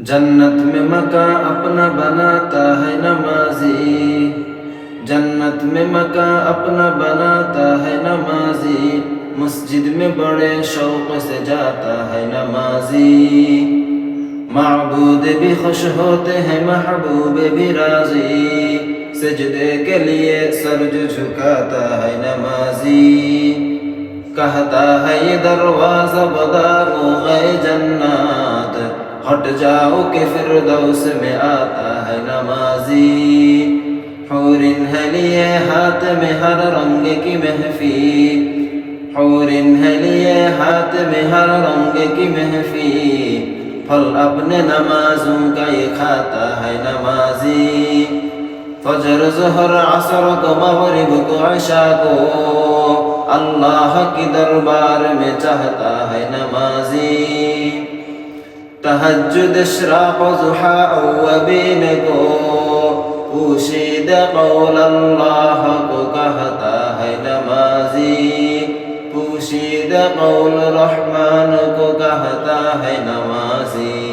जन्नत में मका अपना बनाता है नमाजी, जन्नत में मका अपना बनाता है नमाजी, मस्जिद में बड़े शौक से जाता है नमाजी। माबूद भी खुश होते हैं महबूब भी राजी, सजदे के लिए सर जो झुकाता है नमाजी। कहता है ये दरवाजा बदारो गए जन्नत, हट जाओ के फिरदौस में आता है नमाजी। हूरिन है लिए हाथ में हर रंग की महफिल, हूरिन है लिए हाथ में हर रंग की महफिल, फल अपने नमाजों का ये खाता है नमाजी। फजर ज़हर असर को मगरिब को इशा को अल्लाह की दरबार में चाहता है नमाजी। तहज्जुद इशराक़ ज़ुहा अव्वबीन को पूशीदा क़ौल अल्लाह को कहता है नमाजी, पूशीदा क़ौल रहमान को कहता है नमाजी।